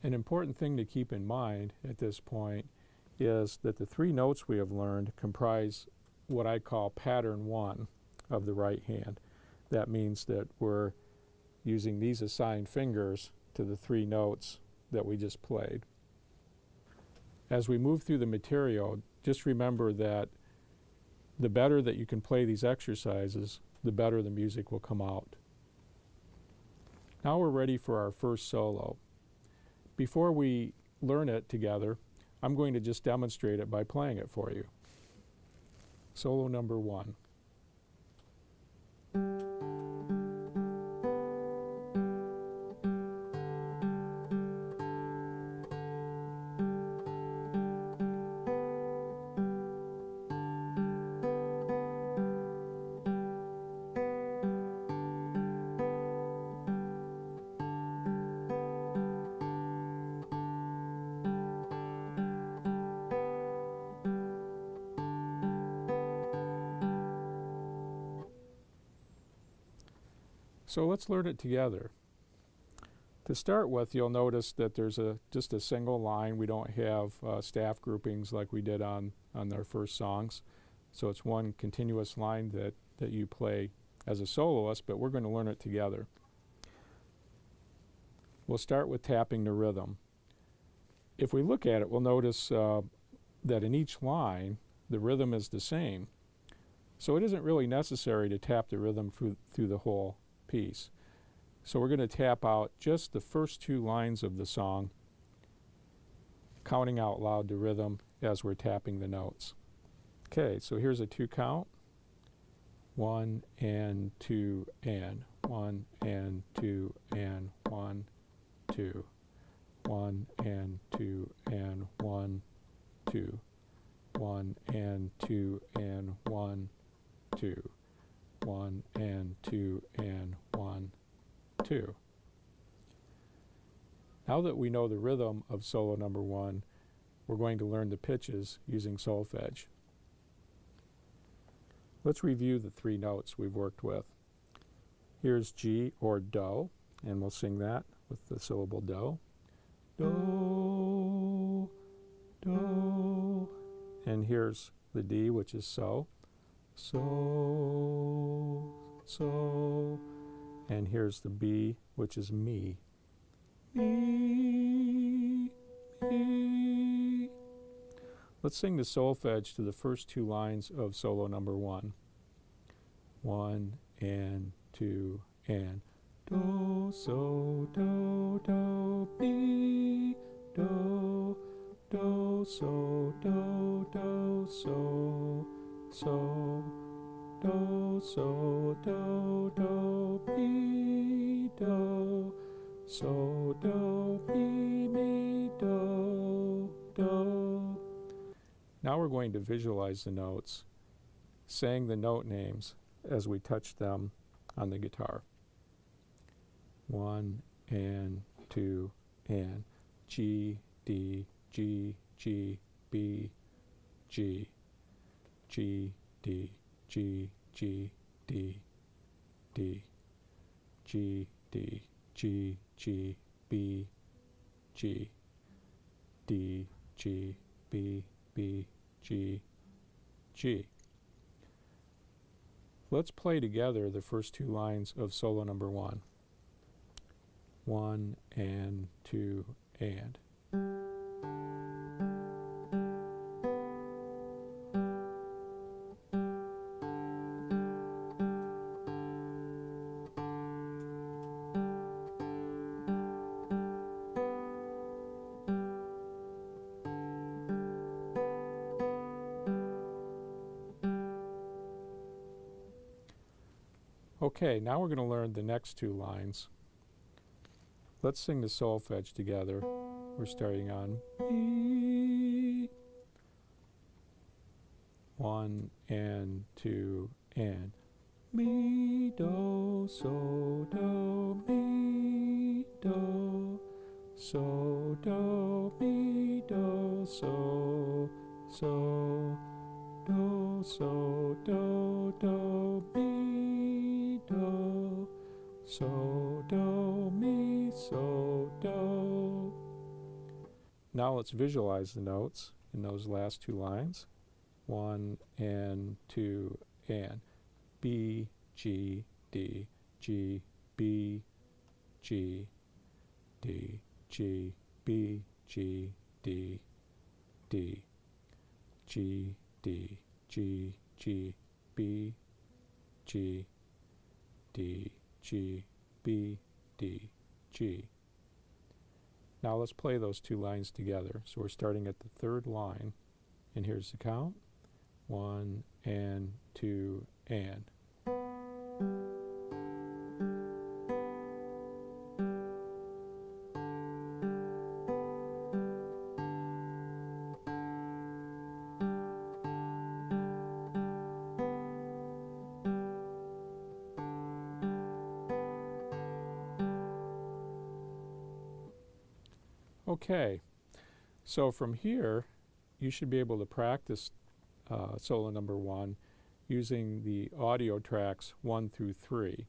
An important thing to keep in mind at this point is that the three notes we have learned comprise what I call pattern 1 of the right hand. That means that we're using these assigned fingers to the three notes that we just played. As we move through the material, just remember that the better that you can play these exercises, the better the music will come out. Now we're ready for our first solo. Before we learn it together, I'm going to just demonstrate it by playing it for you. Solo number 1. So let's learn it together. To start with, you'll notice that there's just a single line. We don't have staff groupings like we did on our first songs. So it's one continuous line that you play as a soloist, but we're going to learn it together. We'll start with tapping the rhythm. If we look at it, we'll notice that in each line, the rhythm is the same. So it isn't really necessary to tap the rhythm through the whole piece. So we're going to tap out just the first two lines of the song, counting out loud the rhythm as we're tapping the notes. Okay, so here's a 2 count. 1 and 2 and 1 and 2 and 1, 2. 1 and 2 and 1, 2. 1 and 2 and 1, 2. 1 and 2 and 1, 2. Now that we know the rhythm of solo number 1, we're going to learn the pitches using solfege. Let's review the three notes we've worked with. Here's G or Do, and we'll sing that with the syllable Do. Do, Do. And here's the D, which is So. So, So. And here's the B, which is Me. Me, Me. Let's sing the solfege to the first two lines of solo number 1. 1 and 2 and Do, So, Do, Do, Mi, Do, Do, So, Do, Do, So, So, Do, So, Do, Do, Mi, Do, So, Do, Mi, Mi, Do, Do. Now we're going to visualize the notes, saying the note names as we touch them on the guitar. 1 and 2 and G, D, G, G, B, G, G, D, G, G, D, D, G, D, G, G, B, G, D, G, B, B, G, G. Let's play together the first two lines of solo number 1. 1 and 2 and. Okay, now we're going to learn the next two lines. Let's sing the solfege together. We're starting on Mi. 1 and 2 and Mi, Do, So, Do, Mi, Do, So, Do, Mi, Do, So, So, Do, So, Do, Do, Mi, Do, So, Do, Mi, So, Do. Now let's visualize the notes in those last two lines. 1 and 2 and. B, G, D, G, B, G, D, G, B, G, D, D, G, D, G, G, B, G, D, G, B, D, G. Now let's play those two lines together. So we're starting at the third line, and here's the count. 1 and 2 and. Okay, so from here you should be able to practice solo number 1 using the audio tracks 1 through 3.